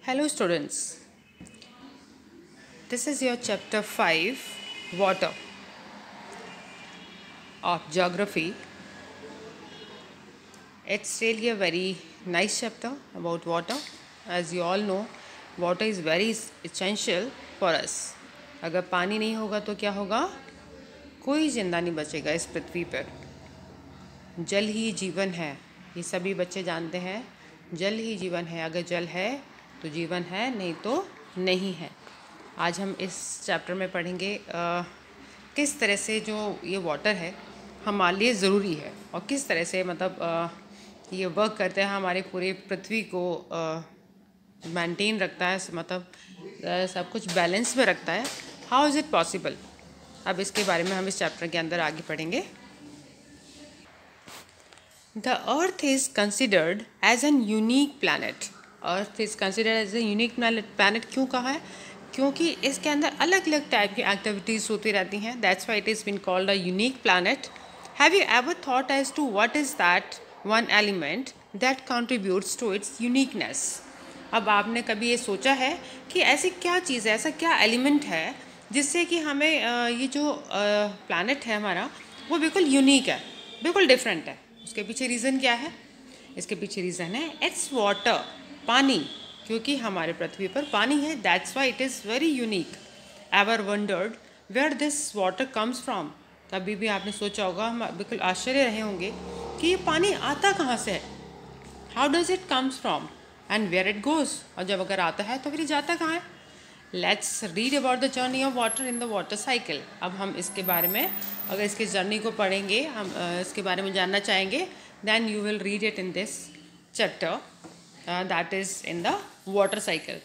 Hello students, this is your chapter 5 water of geography. It's really a very nice chapter about water. As you all know, water is very essential for us. अगर पानी नहीं होगा तो क्या होगा? कोई जिंदा नहीं बचेगा इस पृथ्वी पर। जल ही जीवन है, ये सभी बच्चे जानते हैं। जल ही जीवन है, अगर जल है तो जीवन है, नहीं तो नहीं है। आज हम इस चैप्टर में पढ़ेंगे किस तरह से जो ये वाटर है हमारे लिए ज़रूरी है और किस तरह से ये वर्क करते हैं, हमारे पूरे पृथ्वी को मेंटेन रखता है, सब कुछ बैलेंस में रखता है। How is it possible? अब इसके बारे में हम इस चैप्टर के अंदर आगे पढ़ेंगे। The Earth is considered as an unique planet. Earth is considered as a unique planet क्यों कहा है? क्योंकि इसके अंदर अलग अलग टाइप की एक्टिविटीज़ होती रहती हैं. That's why it has been called a unique planet. Have you ever thought as to what is that one element that contributes to its uniqueness? अब आपने कभी ये सोचा है कि ऐसी क्या चीज़ है, ऐसा क्या एलिमेंट है जिससे कि हमें ये जो प्लैनेट है हमारा वो बिल्कुल यूनिक है, बिल्कुल डिफरेंट है? उसके पीछे रीज़न क्या है? इसके पीछे रीज़न है इट्स वाटर, पानी, क्योंकि हमारे पृथ्वी पर पानी है। That's why it is very unique. Ever wondered where this water comes from? कभी भी आपने सोचा होगा, हम बिल्कुल आश्चर्य रहे होंगे कि ये पानी आता कहाँ से है? How does it comes from and where it goes? और जब अगर आता है तो फिर जाता कहाँ है? Let's read about the journey of water in the water cycle. अब हम इसके बारे में, अगर इसकी जर्नी को पढ़ेंगे, हम इसके बारे में जानना चाहेंगे, then you will read it in this chapter that is in the water cycle.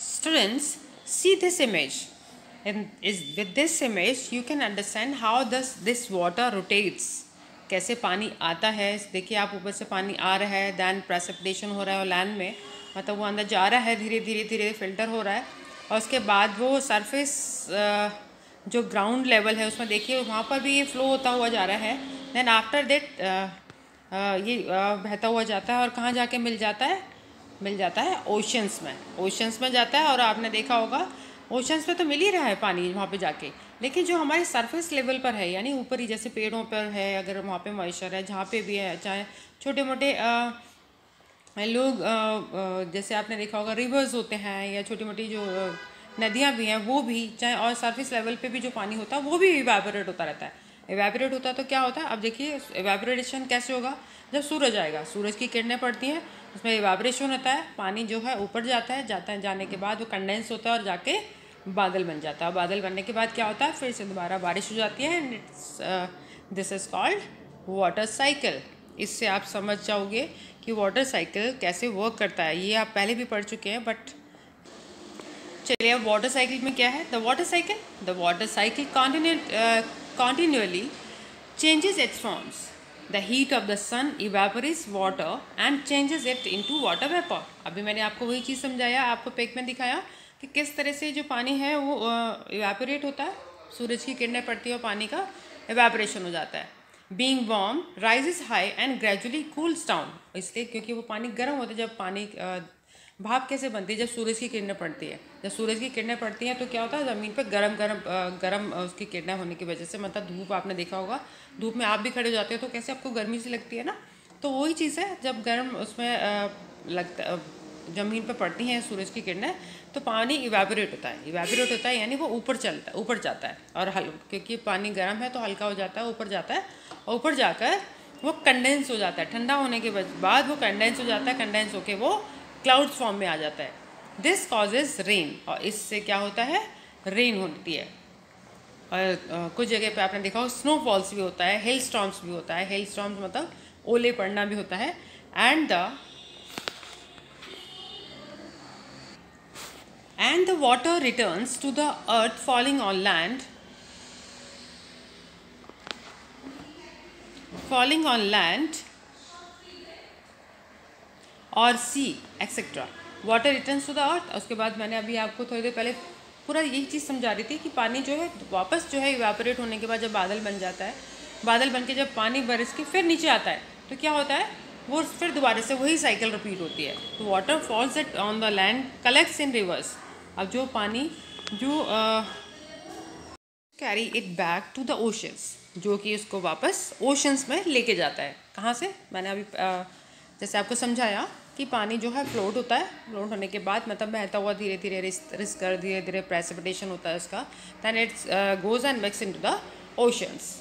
Students, see this image. With this image, you can understand how this water rotates. कैसे पानी आता है. देखिए आप, ऊपर से पानी आ रहा है, दैन प्रेसिपिटेशन हो रहा है और लैंड में, मतलब वो अंदर जा रहा है, धीरे धीरे धीरे फिल्टर हो रहा है, और उसके बाद वो सरफेस जो ग्राउंड लेवल है उसमें देखिए वहाँ पर भी ये फ्लो होता हुआ जा रहा है. दैन आफ्टर दैट ये बहता हुआ जाता है और कहाँ जाके मिल जाता है ओशंस में जाता है. और आपने देखा होगा ओशंस में तो मिल ही रहा है पानी वहाँ पे जाके, लेकिन जो हमारे सरफेस लेवल पर है, यानी ऊपर ही, जैसे पेड़ों पर है, अगर वहाँ पे मॉइस्चर है, जहाँ पे भी है, चाहे छोटे मोटे लोग जैसे आपने देखा होगा रिवर्स होते हैं या छोटी मोटी जो नदियाँ भी हैं वो भी, चाहे, और सरफेस लेवल पे भी जो पानी होता है वो भी इवेपोरेट होता रहता है. इवेपोरेट होता है तो क्या होता है? अब देखिए इवेपोरेशन कैसे होगा? जब सूरज आएगा, सूरज की किरणें पड़ती हैं, उसमें इवेपोरेशन होता है, पानी जो है ऊपर जाता है, जाने के बाद वो कंडेंस होता है और जाके बादल बन जाता है. बादल बनने के बाद क्या होता है? फिर से दोबारा बारिश हो जाती है. And this is called water cycle. इससे आप समझ जाओगे कि वाटर साइकिल कैसे वर्क करता है. ये आप पहले भी पढ़ चुके हैं, बट चलिए अब वाटर साइकिल में क्या है. The water cycle continually changes its forms. The heat of the sun evaporates water and changes it into water vapor. अभी मैंने आपको वही चीज़ समझाया, आपको पिक में दिखाया कि किस तरह से जो पानी है वो इवेपोरेट होता है, सूरज की किरणें पड़ती है और पानी का इवेपोरेशन हो जाता है. Being warm rises high and gradually cools down. इसलिए क्योंकि वो पानी गर्म होता है. जब पानी भाप कैसे बनती है? जब सूरज की किरणें पड़ती है. जब सूरज की किरणें पड़ती हैं तो क्या होता है? ज़मीन पर गरम उसकी किरणें होने की वजह से, मतलब धूप, आपने देखा होगा धूप में आप भी खड़े हो जाते हो तो कैसे आपको गर्मी सी लगती है ना. तो वही चीज़ है, जब गर्म उसमें ज़मीन पर पड़ती हैं सूरज की किरणें तो पानी इवेपोरेट होता है, यानी वो ऊपर जाता है. और क्योंकि पानी गर्म है तो हल्का हो जाता है, ऊपर जाता है, और ऊपर जाकर वो कंडेंस हो जाता है. ठंडा होने के बाद वो कंडेंस हो जाता है, कंडेंस होके वो क्लाउड्स फॉर्म में आ जाता है. दिस कॉजेज रेन, और इससे क्या होता है? रेन होती है. और कुछ जगह पे आपने देखा हो स्नोफॉल्स भी होता है, हेल स्टॉर्म्स भी होता है. हेल स्टॉर्म्स मतलब ओले पड़ना भी होता है. And the water returns to the earth falling on land और sea etcetera. Water returns to the earth. उसके बाद मैंने अभी आपको थोड़ी देर पहले पूरा यही चीज़ समझा रही थी कि पानी जो है वापस जो है इवेपोरेट होने के बाद जब बादल बन जाता है, बादल बन के जब पानी बरस के फिर नीचे आता है तो क्या होता है? वो फिर दोबारा से वही साइकिल रिपीट होती है। तो water falls it on the land, collects in rivers. अब जो पानी जो carry it back to the oceans, जो कि उसको वापस ओशंस में लेके जाता है। कहाँ से? मैंने अभी जैसे आपको समझाया कि पानी जो है फ्लोट होता है, फ्लोट होने के बाद मतलब बहता हुआ धीरे धीरे रिस कर धीरे धीरे प्रेसिपिटेशन होता है उसका, then it's goes and mix into the oceans.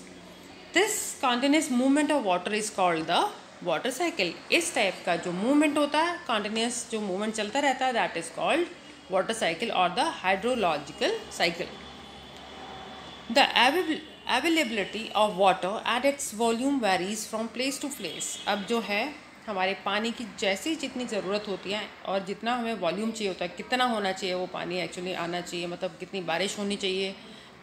This continuous movement of water is called the water cycle. इस टाइप का जो मूवमेंट होता है, कॉन्टिन्यूस जो मूवमेंट चलता रहता है, that is called water cycle और the hydrological cycle. The availability of water at its volume varies from place to place। अब जो है हमारे पानी की जैसी जितनी ज़रूरत होती है और जितना हमें वॉल्यूम चाहिए होता है, कितना होना चाहिए वो पानी एक्चुअली आना चाहिए, मतलब कितनी बारिश होनी चाहिए,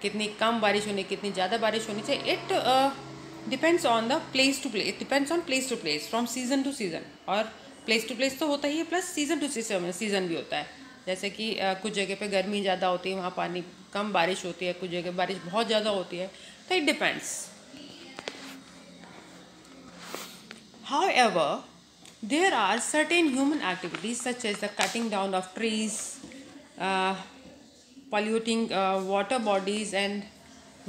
कितनी कम बारिश होनी, कितनी ज़्यादा बारिश होनी चाहिए, it depends on the place to place, it depends on place to place, from season to season. और प्लेस टू प्लेस तो होता ही है, प्लस सीज़न टू सीज़न भी होता है। जैसे कि कुछ जगह पे गर्मी ज़्यादा होती है, वहाँ पानी कम बारिश होती है, कुछ जगह बारिश बहुत ज़्यादा होती है, तो it depends. However, there are certain human activities such as the cutting down of trees, polluting water bodies and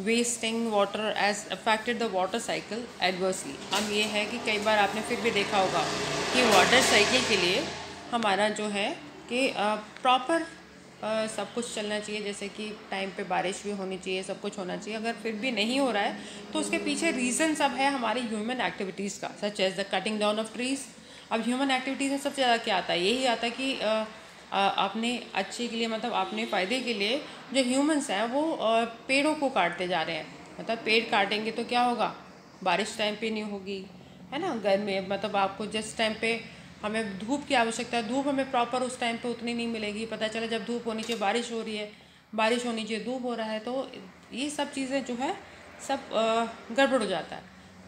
wasting water as affected the water cycle adversely। अब ये है कि कई बार आपने फिर भी देखा होगा कि वाटर साइकिल के लिए हमारा जो है कि प्रॉपर सब कुछ चलना चाहिए, जैसे कि टाइम पे बारिश भी होनी चाहिए, सब कुछ होना चाहिए। अगर फिर भी नहीं हो रहा है तो उसके पीछे रीज़न सब है हमारी ह्यूमन एक्टिविटीज़ का, such as the cutting down of trees. अब ह्यूमन एक्टिविटीज़ में सबसे ज़्यादा क्या आता है? यही आता है कि अपने अच्छे के लिए, मतलब अपने फ़ायदे के लिए जो ह्यूमंस हैं वो पेड़ों को काटते जा रहे हैं। मतलब पेड़ काटेंगे तो क्या होगा? बारिश टाइम पे नहीं होगी, है ना। गर्मी मतलब आपको जिस टाइम पे हमें धूप की आवश्यकता है, धूप हमें प्रॉपर उस टाइम पे उतनी नहीं मिलेगी। पता चला जब धूप होनी चाहिए बारिश हो रही है, बारिश होनी चाहिए धूप हो रहा है, तो ये सब चीज़ें जो है सब गड़बड़ हो जाता है।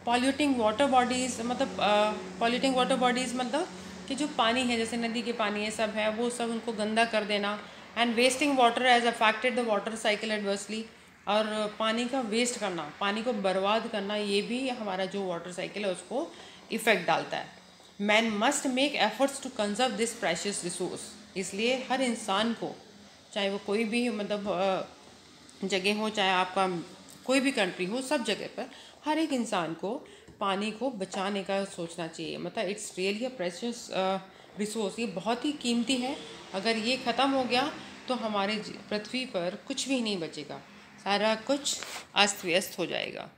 पॉल्यूटिंग वाटर बॉडीज़, मतलब पॉल्यूटिंग वाटर बॉडीज़ मतलब कि जो पानी है, जैसे नदी के पानी ये सब है, वो सब उनको गंदा कर देना। And wasting water has affected the water cycle adversely. और पानी का वेस्ट करना, पानी को बर्बाद करना, ये भी हमारा जो वाटर साइकिल है उसको इफ़ेक्ट डालता है। Man must make efforts to conserve this precious resource. इसलिए हर इंसान को, चाहे वो कोई भी मतलब जगह हो, चाहे आपका कोई भी कंट्री हो, सब जगह पर हर एक इंसान को पानी को बचाने का सोचना चाहिए। मतलब it's really a precious resource, ये बहुत ही कीमती है। अगर ये ख़त्म हो गया तो हमारे पृथ्वी पर कुछ भी नहीं बचेगा, सारा कुछ अस्त व्यस्त हो जाएगा।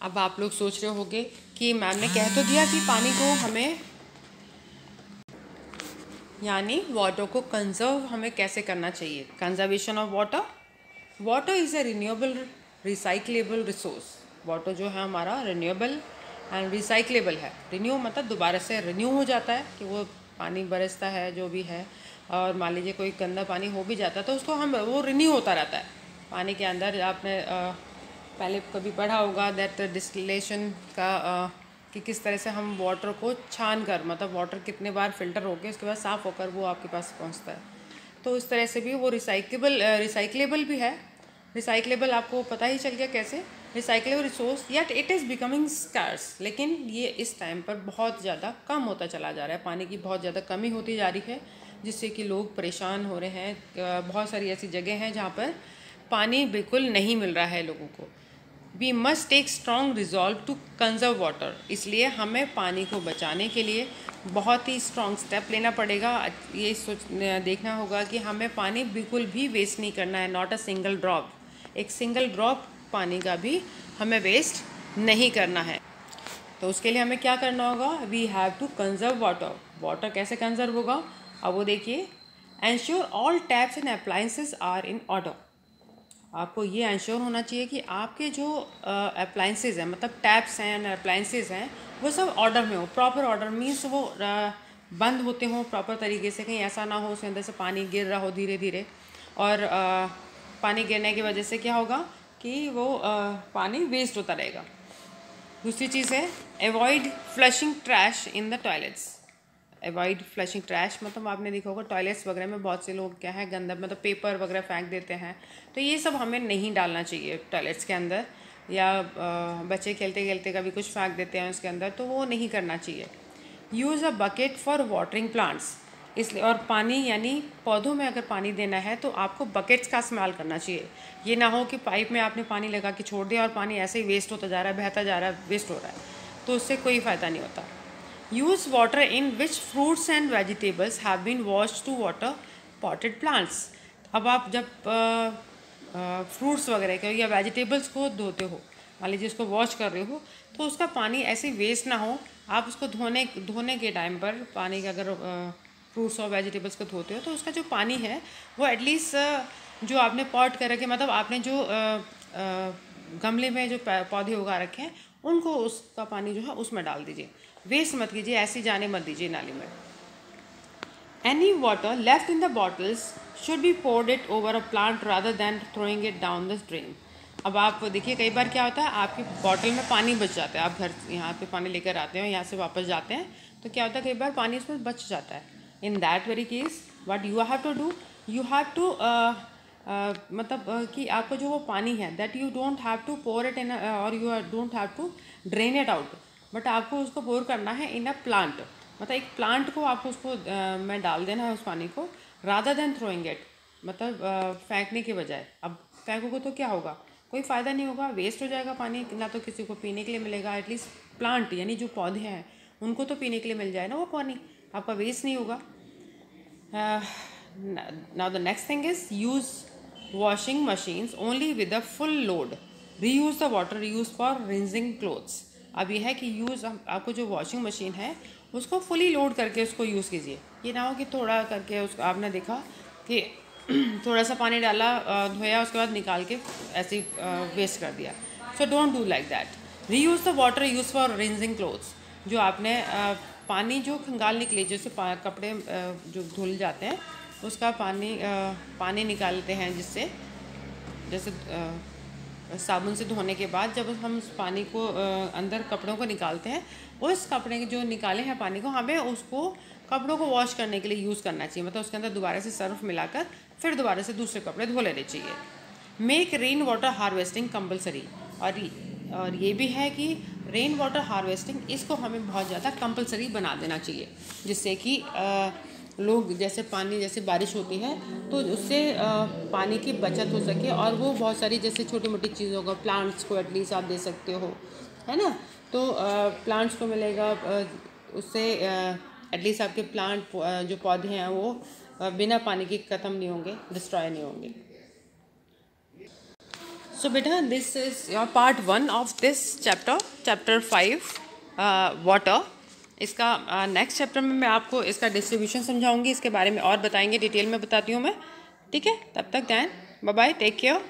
अब आप लोग सोच रहे होंगे कि मैम ने कह तो दिया कि पानी को हमें, यानी वाटर को कंजर्व हमें कैसे करना चाहिए। Conservation of water. Water is a renewable recyclable resource. Water जो है हमारा रिन्यूएबल एंड रिसाइक्लेबल है। रिन्यू मतलब दोबारा से रिन्यू हो जाता है, कि वो पानी बरसता है जो भी है, और मान लीजिए कोई गंदा पानी हो भी जाता है तो उसको हम वो रिन्यू होता रहता है पानी के अंदर। आपने पहले कभी पढ़ा होगा दैट डिस्टिलेशन का, कि किस तरह से हम वाटर को छान कर, मतलब वाटर कितने बार फिल्टर होकर उसके बाद साफ़ होकर वो आपके पास पहुंचता है। तो इस तरह से भी वो रिसाइक्लेबल भी है। रिसाइक्लेबल आपको पता ही चल गया कैसे। Recyclable resource yet it is becoming scarce. लेकिन ये इस टाइम पर बहुत ज़्यादा कम होता चला जा रहा है, पानी की बहुत ज़्यादा कमी होती जा रही है, जिससे कि लोग परेशान हो रहे हैं। बहुत सारी ऐसी जगह हैं जहाँ पर पानी बिल्कुल नहीं मिल रहा है लोगों को। We must take strong resolve to conserve water. इसलिए हमें पानी को बचाने के लिए बहुत ही स्ट्रॉन्ग स्टेप लेना पड़ेगा। ये देखना होगा कि हमें पानी बिल्कुल भी वेस्ट नहीं करना है, नॉट अ सिंगल ड्रॉप। एक सिंगल ड्रॉप पानी का भी हमें वेस्ट नहीं करना है। तो उसके लिए हमें क्या करना होगा? We have to conserve water. Water कैसे कंजर्व होगा? अब वो देखिए, ensure all taps and appliances are in order. आपको ये एंश्योर होना चाहिए कि आपके जो अप्लायंसेस हैं, मतलब टैप्स हैं एंड अप्लायंसेस हैं, वो सब ऑर्डर में हो। प्रॉपर ऑर्डर मीन्स वो बंद होते हों प्रॉपर तरीके से, कहीं ऐसा ना हो उसके अंदर से पानी गिर रहा हो धीरे धीरे, और पानी गिरने की वजह से क्या होगा कि वो पानी वेस्ट होता रहेगा। दूसरी चीज़ है avoid flushing trash in the toilets. Avoid flushing trash मतलब आपने देखा होगा टॉयलेट्स वगैरह में बहुत से लोग क्या है गंदा मतलब पेपर वगैरह फेंक देते हैं, तो ये सब हमें नहीं डालना चाहिए टॉयलेट्स के अंदर। या बच्चे खेलते खेलते कभी कुछ फेंक देते हैं उसके अंदर, तो वो नहीं करना चाहिए। Use a bucket for watering plants, इसलिए, और पानी यानी पौधों में अगर पानी देना है तो आपको बकेट्स का इस्तेमाल करना चाहिए। ये ना हो कि पाइप में आपने पानी लगा के छोड़ दिया और पानी ऐसे ही वेस्ट होता जा रहा है, बहता जा रहा है, वेस्ट हो रहा है, तो उससे कोई फ़ायदा नहीं होता। Use water in which fruits and vegetables have been washed to water potted plants. अब आप जब फ्रूट्स वगैरह के या वेजिटेबल्स को धोते हो, मान लीजिए उसको वॉश कर रहे हो, तो उसका पानी ऐसे वेस्ट ना हो। आप उसको धोने के टाइम पर पानी का, अगर फ्रूट्स और वेजिटेबल्स को धोते हो तो उसका जो पानी है वो एटलीस्ट जो आपने पॉट कर रखे, मतलब आपने जो गमले में जो पौधे उगा रखे हैं उनको उसका पानी जो है उसमें डाल दीजिए, वेस्ट मत कीजिए, ऐसे जाने मत दीजिए नाली में। Any water left in the bottles should be poured it over a plant rather than throwing it down the drain. अब आप देखिए कई बार क्या होता है, आपकी बॉटल में पानी बच जाता है, आप घर यहाँ पे पानी लेकर आते हैं, यहाँ से वापस जाते हैं, तो क्या होता है कई बार पानी उसमें बच जाता है। In that very case what you have to do, you have to मतलब कि आपको जो वो पानी है that you don't have to pour it in, और you don't have to drain it out, but आपको उसको पोर करना है इन अ प्लांट, मतलब एक प्लांट को आपको उसको में डाल देना है उस पानी को, रादर देन थ्रोइंग इट, मतलब फेंकने के बजाय। अब फेंकोगे तो क्या होगा, कोई फ़ायदा नहीं होगा, वेस्ट हो जाएगा पानी, ना तो किसी को पीने के लिए मिलेगा, एटलीस्ट प्लांट यानी जो पौधे हैं उनको तो पीने के लिए मिल जाए ना वो पानी, आपका वेस्ट नहीं होगा। Now the next thing is use washing machines only with a full load, reuse the water use for rinsing clothes. अब यह है कि यूज़ आपको जो वॉशिंग मशीन है उसको फुली लोड करके उसको यूज़ कीजिए, ये ना हो कि थोड़ा करके उसको आपने देखा कि थोड़ा सा पानी डाला, धोया, उसके बाद निकाल के ऐसे वेस्ट कर दिया। So don't do like that. Reuse the water use for rinsing clothes, जो आपने पानी जो खंगाल निकले, जैसे कपड़े जो धुल जाते हैं उसका पानी निकालते हैं, जिससे जैसे साबुन से धोने के बाद जब हम उस पानी को अंदर कपड़ों को निकालते हैं, उस कपड़े के जो निकाले हैं पानी को हमें उसको कपड़ों को वॉश करने के लिए यूज़ करना चाहिए, मतलब उसके अंदर दोबारा से सर्फ मिलाकर फिर दोबारा से दूसरे कपड़े धो लेने चाहिए। Make rain water harvesting compulsory, और ये भी है कि रेन वाटर हार्वेस्टिंग इसको हमें बहुत ज़्यादा कंपलसरी बना देना चाहिए, जिससे कि लोग जैसे पानी, जैसे बारिश होती है तो उससे पानी की बचत हो सके, और वो बहुत सारी जैसे छोटी मोटी चीज़ों को, प्लांट्स को एटलीस्ट आप दे सकते हो, है ना, तो प्लांट्स को मिलेगा उससे, एटलीस्ट आपके प्लांट जो पौधे हैं वो बिना पानी के ख़त्म नहीं होंगे, डिस्ट्रॉय नहीं होंगे। सो बेटा this is your part 1 of this chapter 5 water. इसका नेक्स्ट चैप्टर में मैं आपको इसका डिस्ट्रीब्यूशन समझाऊंगी, इसके बारे में और बताएंगे, डिटेल में बताती हूँ मैं, ठीक है। तब तक then bye bye, take care.